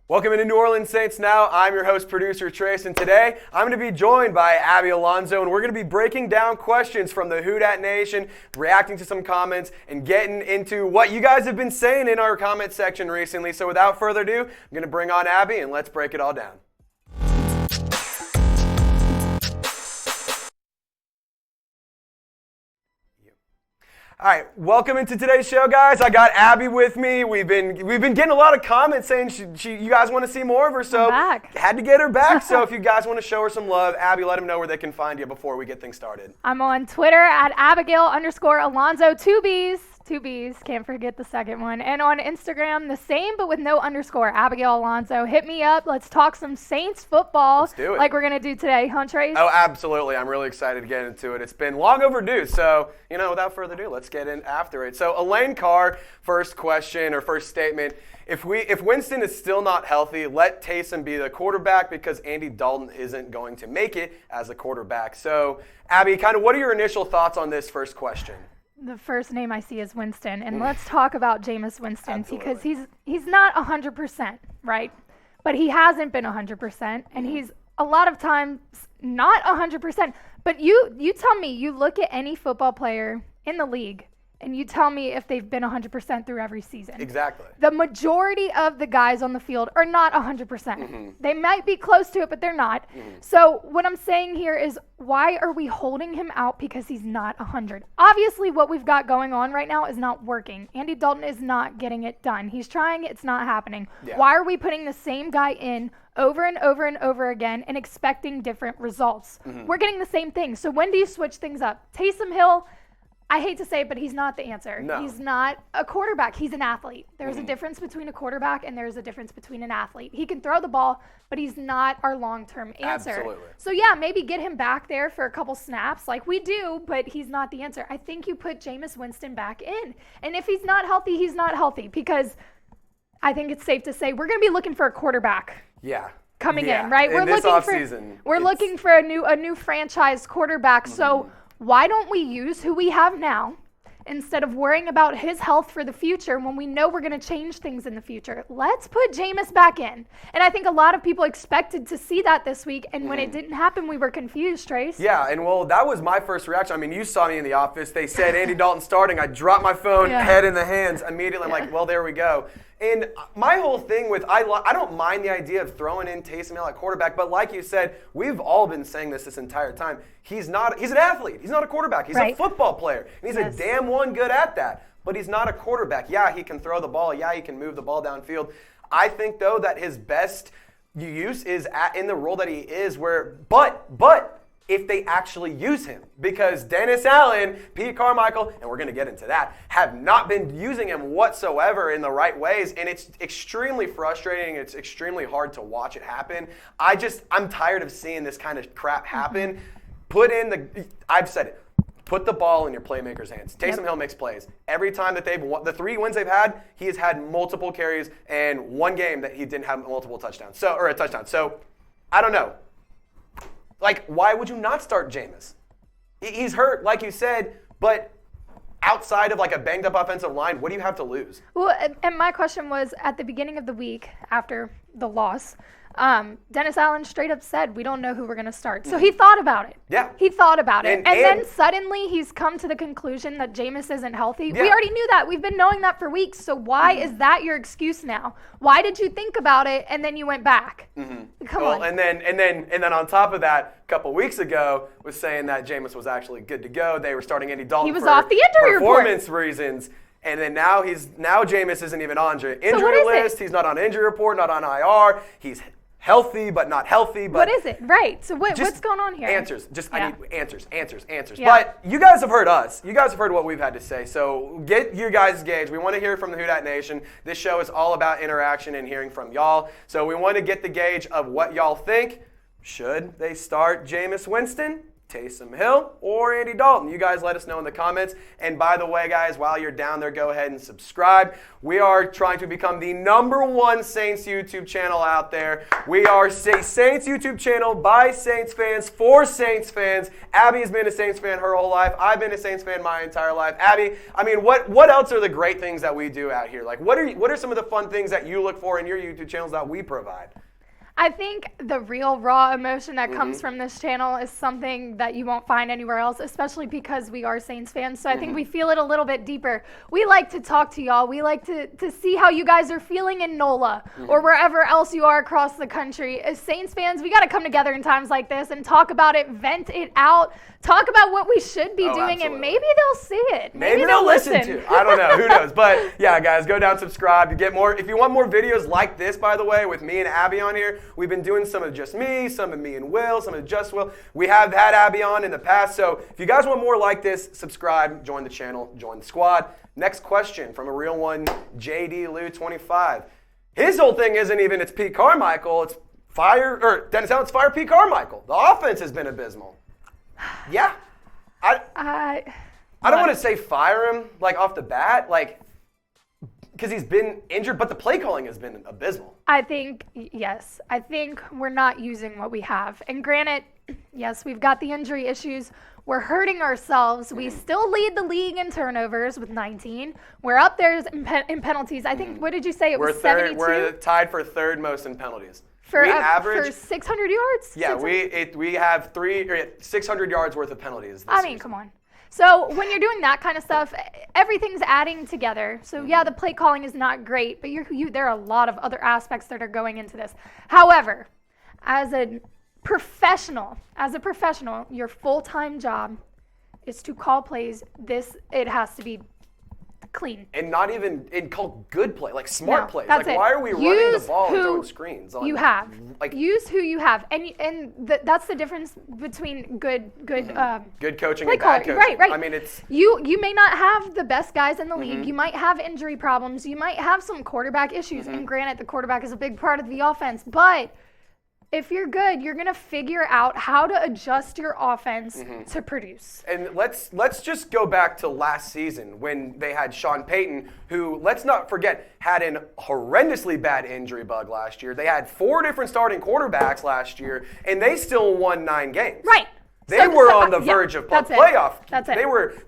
Welcome into New Orleans Saints Now. I'm your host, producer Trace, and today I'm going to be joined by Abby Alonzo, and we're going to be breaking down questions from the Who Dat Nation, reacting to some comments, and getting into what you guys have been saying in our comment section recently. So without further ado, I'm going to bring on Abby, and let's break it all down. All right, welcome into today's show, guys. I got Abby with me. We've been getting a lot of comments saying you guys want to see more of her, so had to get her back. So if you guys want to show her some love, Abby, let them know where they can find you before we get things started. I'm on Twitter at Abigail_Alonzo, two B's, can't forget the second one. And on Instagram, the same, but with no underscore, Abigail Alonzo. Hit me up. Let's talk some Saints football. Let's do it. Like we're going to do today, huh, Trace? Oh, absolutely. I'm really excited to get into it. It's been long overdue. So, without further ado, let's get in after it. So, Elaine Carr, first question or first statement. If Winston is still not healthy, let Taysom be the quarterback because Andy Dalton isn't going to make it as a quarterback. So, Abby, kind of what are your initial thoughts on this first question? The first name I see is Winston, and let's talk about Jameis Winston. Absolutely. Because he's not 100%, right? But he hasn't been 100%, and he's a lot of times not 100%. But you tell me, you look at any football player in the league, and you tell me if they've been 100% through every season. Exactly. The majority of the guys on the field are not 100%. Mm-hmm. They might be close to it, but they're not. Mm-hmm. So what I'm saying here is, why are we holding him out because he's not 100? Obviously, what we've got going on right now is not working. Andy Dalton is not getting it done. He's trying, it's not happening. Yeah. Why are we putting the same guy in over and over and over again and expecting different results? Mm-hmm. We're getting the same thing. So when do you switch things up? Taysom Hill, I hate to say it, but he's not the answer. No. He's not a quarterback. He's an athlete. There's a difference between a quarterback and there's a difference between an athlete. He can throw the ball, but he's not our long-term answer. Absolutely. So, yeah, maybe get him back there for a couple snaps like we do, but he's not the answer. I think you put Jameis Winston back in. And if he's not healthy, he's not healthy, because I think it's safe to say we're going to be looking for a quarterback. Yeah. Coming in, right? We're looking for a new franchise quarterback. Mm-hmm. So why don't we use who we have now instead of worrying about his health for the future when we know we're going to change things in the future? Let's put Jameis back in. And I think a lot of people expected to see that this week, and when it didn't happen, we were confused, Trace. Yeah, and that was my first reaction. I mean, you saw me in the office. They said Andy Dalton starting. I dropped my phone, head in the hands immediately. I'm like, well, there we go. And my whole thing with, I don't mind the idea of throwing in Taysom Hill at quarterback, but like you said, we've all been saying this entire time. He's an athlete. He's not a quarterback. He's a football player. And he's a damn one good at that. But he's not a quarterback. Yeah, he can throw the ball. Yeah, he can move the ball downfield. I think, though, that his best use is in the role that he is but if they actually use him. Because Dennis Allen, Pete Carmichael, and we're going to get into that, have not been using him whatsoever in the right ways, and it's extremely frustrating. It's extremely hard to watch it happen. I'm tired of seeing this kind of crap happen. I've said it, put the ball in your playmakers' hands. Taysom Hill makes plays. Every time that they've won, the 3 wins they've had, he has had multiple carries, and one game that he didn't have multiple touchdowns. Or a touchdown. So, I don't know. Like, why would you not start Jameis? He's hurt, like you said, but outside of like a banged up offensive line, what do you have to lose? Well, and my question was, at the beginning of the week after the loss, Dennis Allen straight up said, we don't know who we're going to start. So he thought about it. Yeah. He thought about it. And then suddenly he's come to the conclusion that Jameis isn't healthy. Yeah. We already knew that. We've been knowing that for weeks. So why is that your excuse now? Why did you think about it and then you went back? Come on. And then on top of that, a couple weeks ago was saying that Jameis was actually good to go. They were starting Andy Dalton. He was off the injury performance reasons. And then now Jameis isn't even on injury list. He's not on injury report, not on IR. He's healthy, but not healthy. But what is it? Right. So what's going on here? Answers. I need answers. Yeah. But you guys have heard us. You guys have heard what we've had to say. So get your guys' gauge. We want to hear from the Who Dat Nation. This show is all about interaction and hearing from y'all. So we want to get the gauge of what y'all think. Should they start Jameis Winston? Taysom Hill or Andy Dalton? You guys let us know in the comments. And by the way, guys, while you're down there, go ahead and subscribe. We are trying to become the #1 Saints YouTube channel out there. We are a Saints YouTube channel by Saints fans for Saints fans. Abby has been a Saints fan her whole life. I've been a Saints fan my entire life. Abby, I mean, what else are the great things that we do out here? Like, what are some of the fun things that you look for in your YouTube channels that we provide? I think the real raw emotion that comes from this channel is something that you won't find anywhere else, especially because we are Saints fans. So I think we feel it a little bit deeper. We like to talk to y'all. We like to see how you guys are feeling in NOLA or wherever else you are across the country. As Saints fans, we got to come together in times like this and talk about it, vent it out, talk about what we should be doing, and maybe they'll see it. Maybe they'll listen to it. I don't know. Who knows? But yeah, guys, go down, subscribe to get more. If you want more videos like this, by the way, with me and Abby on here, we've been doing some of just me, some of me and Will, some of just Will. We have had Abby on in the past, so if you guys want more like this, subscribe, join the channel, join the squad. Next question from a real one, JD Lou 25. His whole thing isn't even it's Pete Carmichael, it's Dennis Allen's fire Pete Carmichael. The offense has been abysmal. Yeah. I don't want to say fire him like off the bat, like because he's been injured, but the play calling has been abysmal. I think, yes. I think we're not using what we have. And granted, yes, we've got the injury issues. We're hurting ourselves. We still lead the league in turnovers with 19. We're up there in penalties. I think, what did you say? It was 72? We're tied for third most in penalties. For 600 yards? Yeah, we have 600 yards worth of penalties this season. Come on. So when you're doing that kind of stuff, everything's adding together. So yeah, the play calling is not great, but there are a lot of other aspects that are going into this. However, as a professional, your full-time job is to call plays. It has to be clean. And not even call good play, like smart plays. Like why are we running the ball and throwing screens? Use who you have, and that's the difference between good coaching and bad coaching. Right. I mean, it's you may not have the best guys in the league. You might have injury problems. You might have some quarterback issues. And granted, the quarterback is a big part of the offense, but if you're good, you're going to figure out how to adjust your offense to produce. And let's just go back to last season when they had Sean Payton, who, let's not forget, had an horrendously bad injury bug last year. They had 4 different starting quarterbacks last year, and they still won 9 games. Right. They were on the verge of playoff. That's it.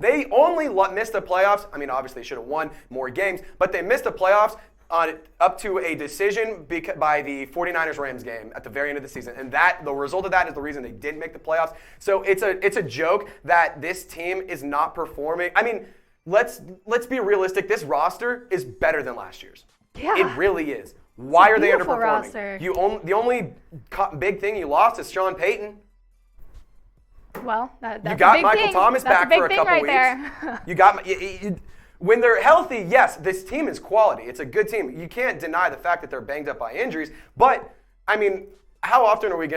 They only missed the playoffs. I mean, obviously they should have won more games, but they missed the playoffs up to a decision by the 49ers-Rams game at the very end of the season. And the result of that is the reason they didn't make the playoffs. So it's a joke that this team is not performing. I mean, let's be realistic. This roster is better than last year's. Yeah. It really is. Why are they underperforming? Roster. The only big thing you lost is Sean Payton. Well, that's you got a big Michael thing. Thomas that's back for a couple right weeks. There. You got when they're healthy. Yes, this team is quality. It's a good team. You can't deny the fact that they're banged up by injuries. But I mean, how long are we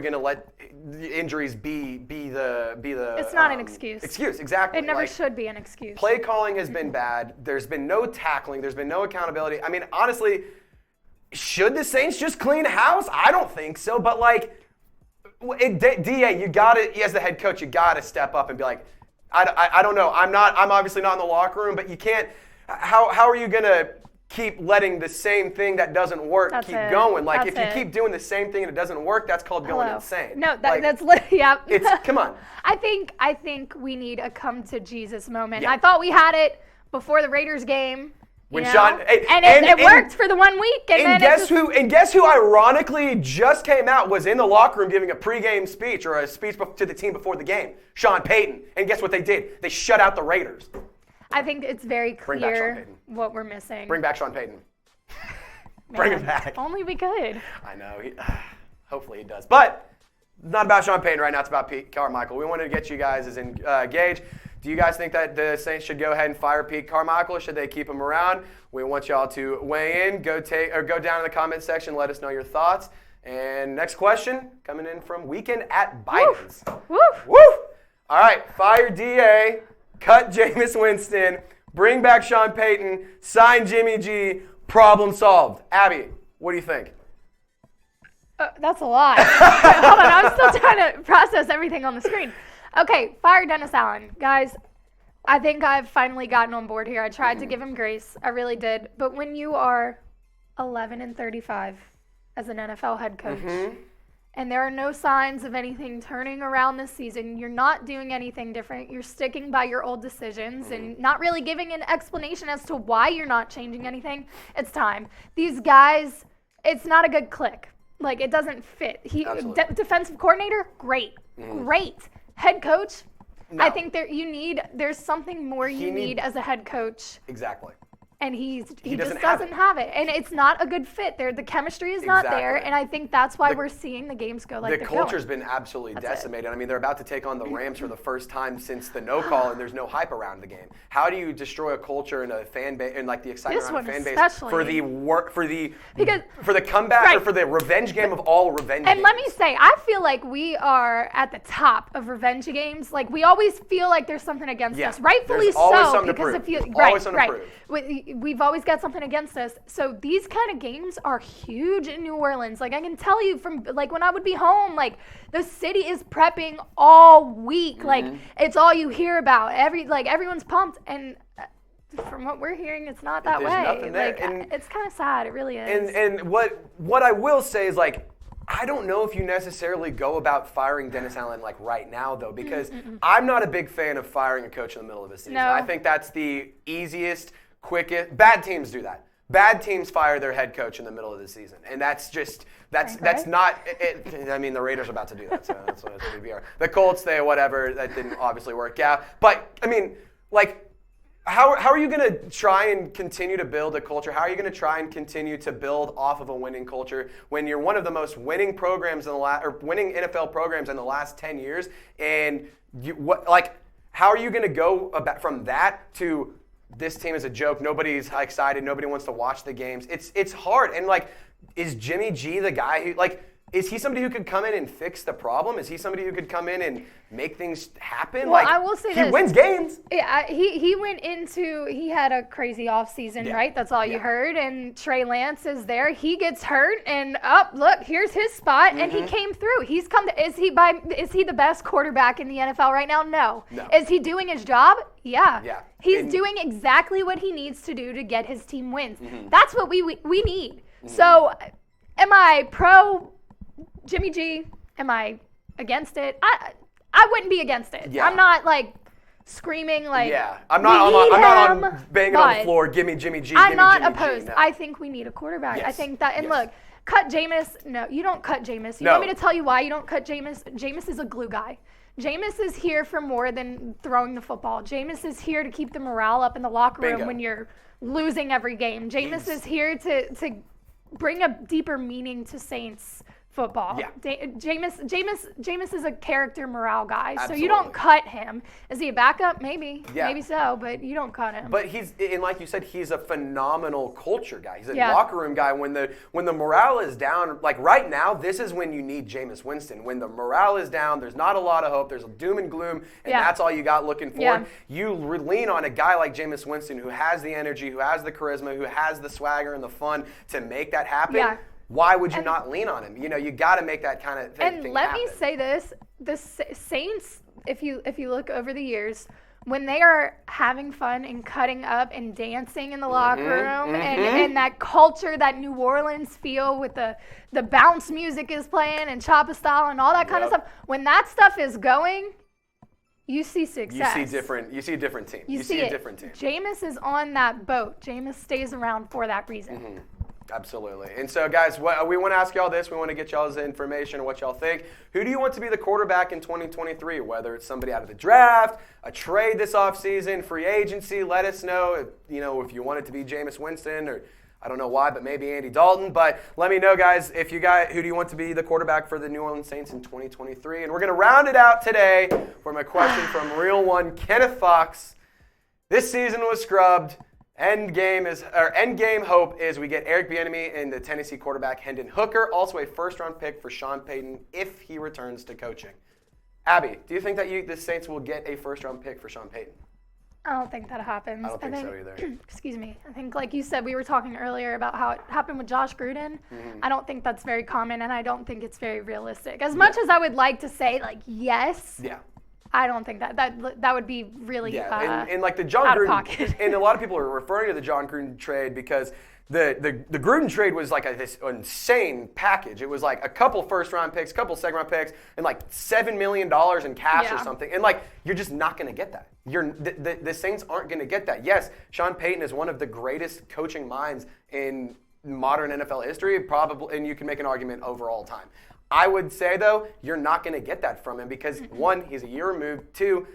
going to let the injuries be the? It's not an excuse. Excuse, exactly. It never should be an excuse. Play calling has been bad. There's been no tackling. There's been no accountability. I mean, honestly, should the Saints just clean house? I don't think so. But like, DA, you got to, as the head coach, you got to step up and be like, I don't know. I'm obviously not in the locker room, but you can't. How are you gonna keep letting the same thing that doesn't work keep going? Like if you keep doing the same thing and it doesn't work, that's called going insane. No, that's literally yeah. Come on. I think we need a come to Jesus moment. Yeah. I thought we had it before the Raiders game. When Sean and it worked for the 1 week, and guess who ironically just came out, was in the locker room giving a pregame speech or a speech to the team before the game? Sean Payton. And guess what they did? They shut out the Raiders. I think it's very clear what we're missing. Bring back Sean Payton. Bring him back. If only we could. I know. Hopefully he does. But it's not about Sean Payton right now. It's about Pete Carmichael. We wanted to get you guys engaged. Do you guys think that the Saints should go ahead and fire Pete Carmichael, or should they keep him around? We want y'all to weigh in. Go down in the comment section. Let us know your thoughts. And next question coming in from Weekend at Biden's. Woo! Woo! All right, fire DA, cut Jameis Winston, bring back Sean Payton, sign Jimmy G. Problem solved. Abby, what do you think? That's a lot. Hold on, I'm still trying to process everything on the screen. Okay, fire Dennis Allen. Guys, I think I've finally gotten on board here. I tried to give him grace. I really did. But when you are 11-35 as an NFL head coach, and there are no signs of anything turning around this season, you're not doing anything different. You're sticking by your old decisions and not really giving an explanation as to why you're not changing anything. It's time. These guys, it's not a good click. Like, it doesn't fit. Defensive coordinator, great. Head coach, no. I think there's something more you need as a head coach. Exactly. And he just doesn't have it. And it's not a good fit there. The chemistry is not there. And I think that's why we're seeing the games go like they're going. The culture's been absolutely decimated. I mean, they're about to take on the Rams for the first time since the no call, and there's no hype around the game. How do you destroy a culture and a fan base and like the excitement around a fan base for the comeback or for the revenge game of all revenge games? And let me say, I feel like we are at the top of revenge games. Like, we always feel like there's something against us. Rightfully so, because if you we've always got something against us. So these kind of games are huge in New Orleans. Like, I can tell you from, like, when I would be home, like, the city is prepping all week. Like, it's all you hear about. Everyone's pumped. And from what we're hearing, it's not that way. Nothing there. Like, it's kind of sad. It really is. And what I will say is, like, I don't know if you necessarily go about firing Dennis Allen like right now, though, because I'm not a big fan of firing a coach in the middle of a season. No. I think that's the easiest, quickest. Bad teams do that. Bad teams fire their head coach in the middle of the season, and that's not. I mean, the Raiders are about to do that, so that's what we are. The Colts, whatever. That didn't obviously work out, but I mean, like. How are you going to try and continue to build a culture? How are you going to try and continue to build off of a winning culture when you're one of the most winning programs winning NFL programs in the last 10 years? And how are you going to go from that to this team is a joke? Nobody's excited. Nobody wants to watch the games. It's hard. And like, is Jimmy G the guy who is he somebody who could come in and fix the problem? Is he somebody who could come in and make things happen? Well, I will say he wins games. Yeah, he had a crazy offseason, right? That's all you heard. And Trey Lance is there. He gets hurt, and look, here's his spot, and he came through. He's come to. Is he the best quarterback in the NFL right now? No. Is he doing his job? Yeah. He's doing exactly what he needs to do to get his team wins. That's what we need. So, am I pro Jimmy G? Am I against it? I wouldn't be against it. Yeah. I'm not like screaming like I'm not on banging on the floor. Give me Jimmy G. I'm not Jimmy opposed. G. No. I think we need a quarterback. Yes. I think that look, cut Jameis. No, you don't cut Jameis. You want me to tell you why you don't cut Jameis? Jameis is a glue guy. Jameis is here for more than throwing the football. Jameis is here to keep the morale up in the locker room when you're losing every game. Jameis is here to bring a deeper meaning to Saints football. Yeah. Jameis is a character morale guy. Absolutely. So you don't cut him. Is he a backup? Maybe. Yeah. Maybe so, but you don't cut him. But and like you said, he's a phenomenal culture guy. He's a locker room guy. When the morale is down, like right now, this is when you need Jameis Winston. When the morale is down, there's not a lot of hope. There's doom and gloom, and that's all you got looking forward. You lean on a guy like Jameis Winston who has the energy, who has the charisma, who has the swagger and the fun to make that happen. Yeah. Why would you not lean on him? You got to make that kind of thing happen. And let me say this, the Saints, if you look over the years, when they are having fun and cutting up and dancing in the locker room and that culture, that New Orleans feel with the bounce music is playing and Choppa style and all that kind of stuff, when that stuff is going, you see success. You see a different team. You see a different team. Jameis is on that boat. Jameis stays around for that reason. Absolutely. And so, guys, we want to ask y'all this. We want to get y'all's information on what y'all think. Who do you want to be the quarterback in 2023? Whether it's somebody out of the draft, a trade this offseason, free agency, let us know. If you want it to be Jameis Winston or I don't know why, but maybe Andy Dalton. But let me know, guys, who do you want to be the quarterback for the New Orleans Saints in 2023? And we're going to round it out today for my question from Real One, Kenneth Fox. This season was scrubbed. End game hope is we get Eric Bieniemy and the Tennessee quarterback Hendon Hooker, also a first-round pick for Sean Payton if he returns to coaching. Abby, do you think that the Saints will get a first-round pick for Sean Payton? I don't think that happens. I don't think so either. Excuse me. I think, like you said, we were talking earlier about how it happened with Josh Gruden. I don't think that's very common, and I don't think it's very realistic. As much as I would like to say, like, yes. Yeah. I don't think that would be really and like the John out Gruden, of pocket. And a lot of people are referring to the John Gruden trade because the Gruden trade was like this insane package. It was like a couple first-round picks, a couple second-round picks, and like $7 million in cash or something. And like you're just not going to get that. The Saints aren't going to get that. Yes, Sean Payton is one of the greatest coaching minds in modern NFL history, probably, and you can make an argument over all time. I would say, though, you're not going to get that from him because, one, he's a year removed. Two,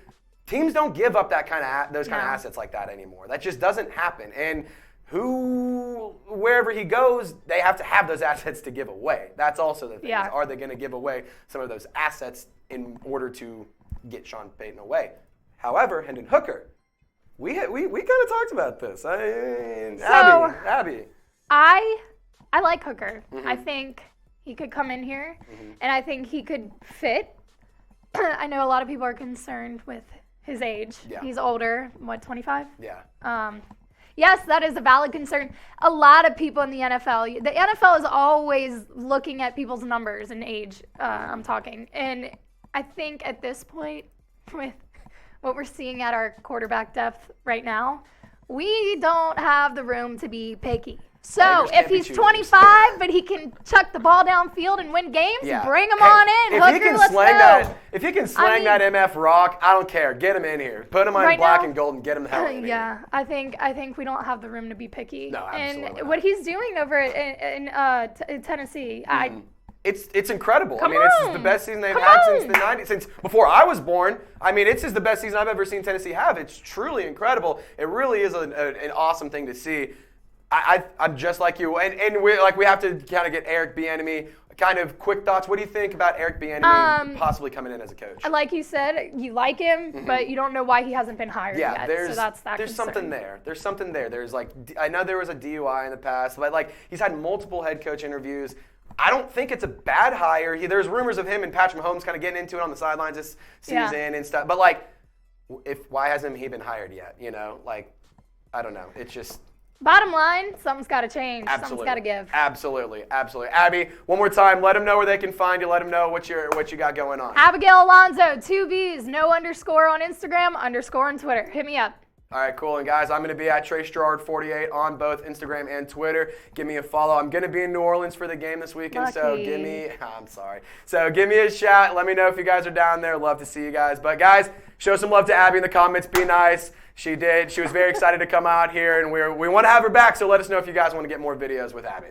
teams don't give up that kind of those kind of assets like that anymore. That just doesn't happen. And wherever he goes, they have to have those assets to give away. That's also the thing. Are they going to give away some of those assets in order to get Sean Payton away? However, Hendon Hooker, we kind of talked about this. Abby. I like Hooker. I think he could come in here, and I think he could fit. I know a lot of people are concerned with his age. Yeah. He's older, 25? Yeah. Yes, that is a valid concern. A lot of people in the NFL is always looking at people's numbers and age, I'm talking. And I think at this point, with what we're seeing at our quarterback depth right now, we don't have the room to be picky. So if he's 25, but he can chuck the ball downfield and win games, bring him on in. Hooker, let's go. If he can slang that MF rock, I don't care. Get him in here. Put him on black and gold and get him the hell in here. Yeah, I think we don't have the room to be picky. No, absolutely And what he's doing over in Tennessee, It's incredible. This is the best season they've had since the 90s, since before I was born. This is the best season I've ever seen Tennessee have. It's truly incredible. It really is an awesome thing to see. I'm just like you, and we have to kind of get Eric Bieniemy. Kind of quick thoughts. What do you think about Eric Bieniemy possibly coming in as a coach? Like you said, you like him, but you don't know why he hasn't been hired yet. So that's that there's concern. something there. There's something there. There's I know there was a DUI in the past, but he's had multiple head coach interviews. I don't think it's a bad hire. There's rumors of him and Patrick Mahomes kind of getting into it on the sidelines this season and stuff. But why hasn't he been hired yet? I don't know. It's just. Bottom line, something's got to change. Absolutely. Something's got to give. Absolutely. Abby, one more time, let them know where they can find you. Let them know what you got going on. Abigail Alonzo, 2 B's, no underscore on Instagram, underscore on Twitter. Hit me up. All right, cool. And guys, I'm going to be at Girouard48 on both Instagram and Twitter. Give me a follow. I'm going to be in New Orleans for the game this weekend, so give me a shout. Let me know if you guys are down there. Love to see you guys. But guys, show some love to Abby in the comments. Be nice. She did. She was very excited to come out here, and we want to have her back, so let us know if you guys want to get more videos with Abby.